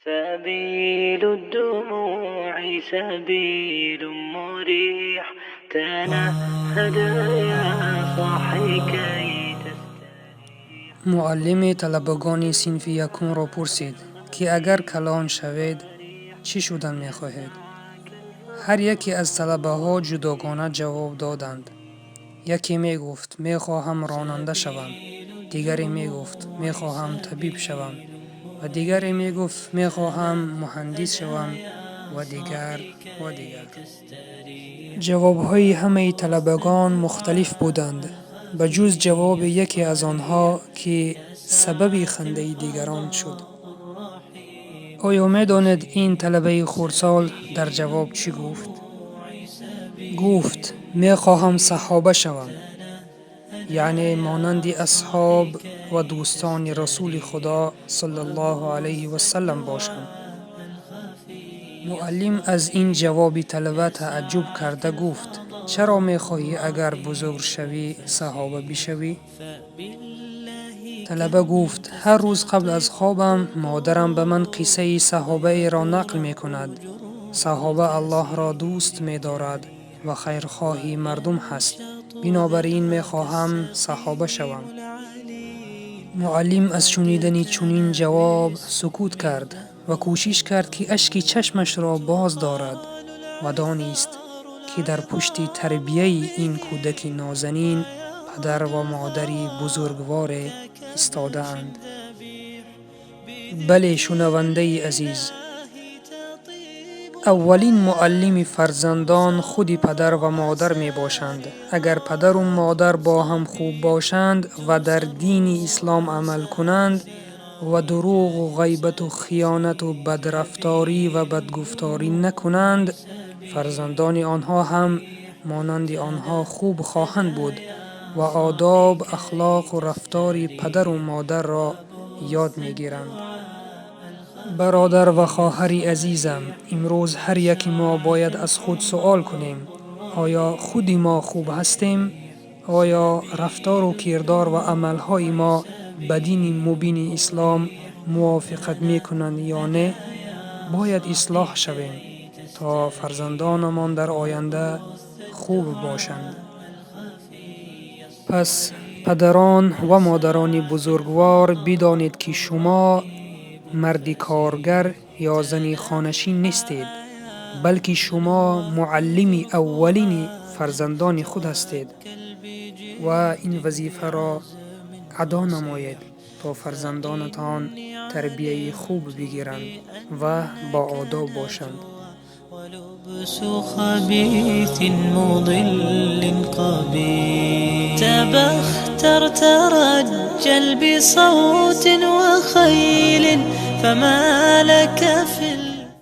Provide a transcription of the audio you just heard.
سبيل الدموع سبيل مريح، تنهد يا صاحي كي تستريح. معلم طلبگان صنف یکم را پرسید که اگر کلان شوید چی شدن می خواهید؟ هر یکی از طلبه ها جداگانه جواب دادند. یکی می گفت می خواهم راننده شوم، دیگری می گفت می خواهم طبیب شوم و دیگری می گفت می خواهم مهندس شوم و دیگر. جواب های همه طلبگان مختلف بودند بجز جواب یکی از آنها که سبب خنده دیگران شد. آیا می دانید این طلبه خردسال در جواب چی گفت؟ گفت می خواهم صحابه شوم، یعنی مانند اصحاب و دوستان رسول خدا صلی الله علیه و سلم باشم. معلم از این جواب طلبه تعجب کرده گفت چرا می خواهی اگر بزرگ شوی صحابه بشوی؟ طلبه گفت هر روز قبل از خوابم مادرم به من قصه صحابه را نقل می کند. صحابه الله را دوست می دارد و خیرخواهی مردم هست، بنابراین می خواهم صحابه شوم. معلم از شنیدن چنین جواب سکوت کرد و کوشش کرد که اشک چشمش را باز دارد و دانست که در پشت تربیه این کودک نازنین پدر و مادری بزرگوار استاده اند. بله شنونده عزیز، اولین معلم فرزندان خود پدر و مادر می باشند. اگر پدر و مادر با هم خوب باشند و در دین اسلام عمل کنند و دروغ و غیبت و خیانت و بدرفتاری و بدگفتاری نکنند، فرزندان آنها هم مانند آنها خوب خواهند بود و آداب، اخلاق و رفتار پدر و مادر را یاد می گیرند. برادر و خواهر عزیزم، امروز هر یک ما باید از خود سوال کنیم آیا خود ما خوب هستیم؟ آیا رفتار و کردار و عملهای ما به دین مبین اسلام موافقت می کنند یا نه؟ باید اصلاح شویم تا فرزندانمان در آینده خوب باشند. پس پدران و مادران بزرگوار بدانید که شما مرد کارگر یا زنی خانشین نیستید، بلکه شما معلم اولین فرزندان خود هستید و این وظیفه را ادا نمایید تا فرزندانتان تربیه خوب بگیرند و با آداب باشند. ولبس خبيث مضل قبيح، تبختر ترجل بصوت وخيل، فما لك في